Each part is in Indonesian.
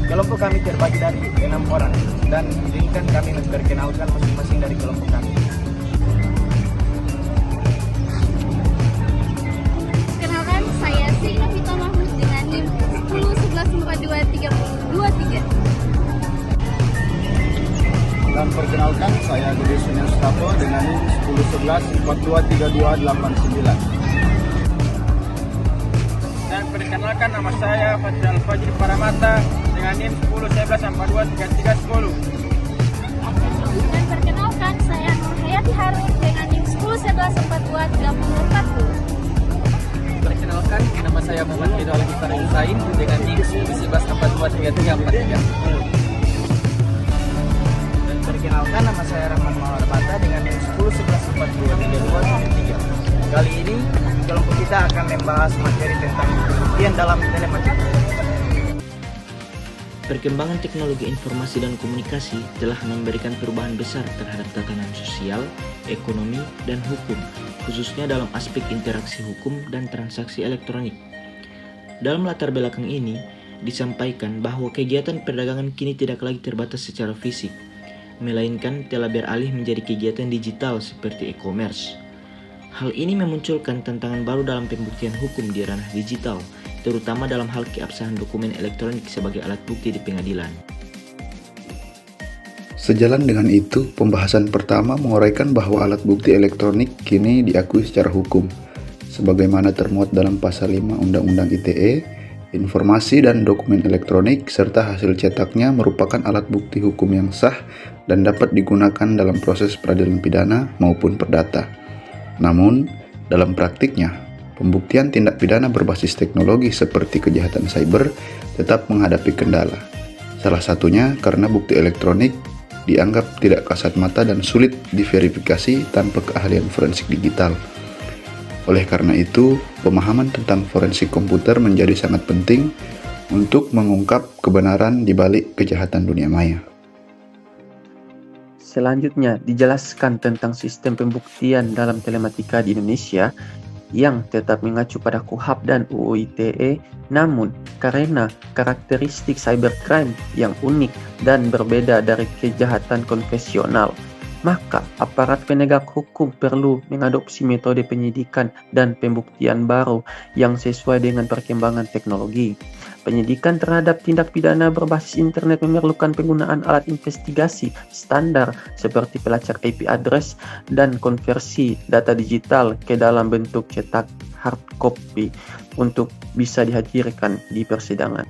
Kelompok kami terbagi dari 6 orang dan izinkan kami memperkenalkan masing-masing dari kelompok kami. Kenalkan, saya Sri Novita Mahmud dengan NIM 1011423023. Dan perkenalkan, saya Budi Sunil Mustafa dengan NIM 1011423289. Dan perkenalkan, nama saya Fadil Fajri Paramata dengan NIM 1011423310. Dan perkenalkan, saya Nur Hayati Harun dengan NIM 1011423040. Perkenalkan, nama saya Muhammad Ridwan Mukhtar Husain dengan NIM 1011423343. Dan perkenalkan, nama saya Rahmat Mawar Bata dengan NIM 1011423233. Kali ini kelompok kita akan membahas materi tentang pembuktian dalam telematika. Perkembangan teknologi informasi dan komunikasi telah memberikan perubahan besar terhadap tatanan sosial, ekonomi, dan hukum, khususnya dalam aspek interaksi hukum dan transaksi elektronik. Dalam latar belakang ini, disampaikan bahwa kegiatan perdagangan kini tidak lagi terbatas secara fisik, melainkan telah beralih menjadi kegiatan digital seperti e-commerce. Hal ini memunculkan tantangan baru dalam pembuktian hukum di ranah digital, terutama dalam hal keabsahan dokumen elektronik sebagai alat bukti di pengadilan. Sejalan dengan itu, pembahasan pertama menguraikan bahwa alat bukti elektronik kini diakui secara hukum. Sebagaimana termuat dalam Pasal 5 Undang-Undang ITE, informasi dan dokumen elektronik serta hasil cetaknya merupakan alat bukti hukum yang sah dan dapat digunakan dalam proses peradilan pidana maupun perdata. Namun, dalam praktiknya, pembuktian tindak pidana berbasis teknologi seperti kejahatan cyber tetap menghadapi kendala. Salah satunya karena bukti elektronik dianggap tidak kasat mata dan sulit diverifikasi tanpa keahlian forensik digital. Oleh karena itu, pemahaman tentang forensik komputer menjadi sangat penting untuk mengungkap kebenaran di balik kejahatan dunia maya. Selanjutnya, dijelaskan tentang sistem pembuktian dalam telematika di Indonesia yang tetap mengacu pada KUHP dan UU ITE, namun karena karakteristik cybercrime yang unik dan berbeda dari kejahatan konvensional, maka aparat penegak hukum perlu mengadopsi metode penyidikan dan pembuktian baru yang sesuai dengan perkembangan teknologi. Penyidikan terhadap tindak pidana berbasis internet memerlukan penggunaan alat investigasi standar seperti pelacak IP address dan konversi data digital ke dalam bentuk cetak hard copy untuk bisa dihadirkan di persidangan.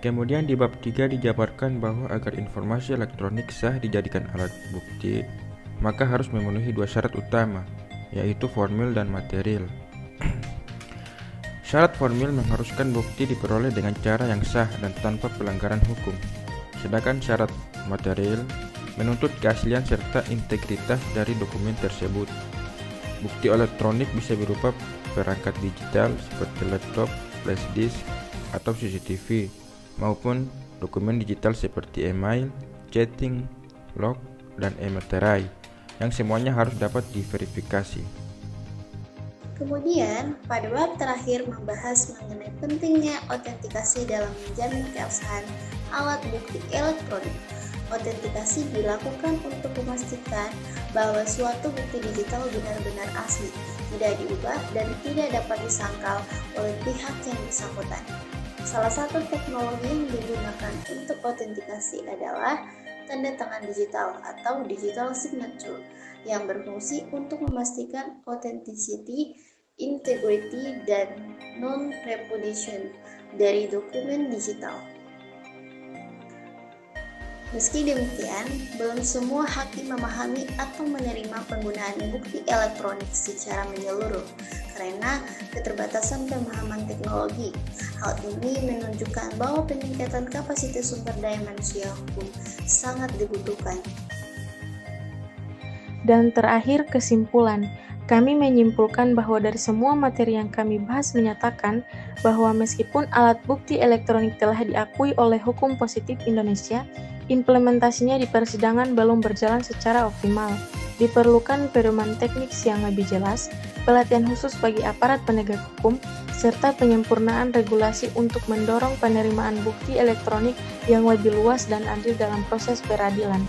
Kemudian di bab 3 dijabarkan bahwa agar informasi elektronik sah dijadikan alat bukti, maka harus memenuhi 2 syarat utama, yaitu formil dan material. Syarat formil mengharuskan bukti diperoleh dengan cara yang sah dan tanpa pelanggaran hukum. Sedangkan syarat material menuntut keaslian serta integritas dari dokumen tersebut. Bukti elektronik bisa berupa perangkat digital seperti laptop, flash disk, atau CCTV, maupun dokumen digital seperti email, chatting, log, dan e-materai, yang semuanya harus dapat diverifikasi. Kemudian, pada bab terakhir membahas mengenai pentingnya autentikasi dalam menjamin keabsahan alat bukti elektronik. Autentikasi dilakukan untuk memastikan bahwa suatu bukti digital benar-benar asli, tidak diubah dan tidak dapat disangkal oleh pihak yang bersangkutan. Salah satu teknologi yang digunakan untuk autentikasi adalah tanda tangan digital atau digital signature yang berfungsi untuk memastikan authenticity, integrity, dan non-repudiation dari dokumen digital. Meski demikian, belum semua hakim memahami atau menerima penggunaan bukti elektronik secara menyeluruh karena keterbatasan pemahaman teknologi. Hal ini menunjukkan bahwa peningkatan kapasitas sumber daya manusia hukum sangat dibutuhkan. Dan terakhir, kesimpulan. Kami menyimpulkan bahwa dari semua materi yang kami bahas menyatakan bahwa meskipun alat bukti elektronik telah diakui oleh hukum positif Indonesia, implementasinya di persidangan belum berjalan secara optimal. Diperlukan pedoman teknik yang lebih jelas, pelatihan khusus bagi aparat penegak hukum, serta penyempurnaan regulasi untuk mendorong penerimaan bukti elektronik yang lebih luas dan adil dalam proses peradilan.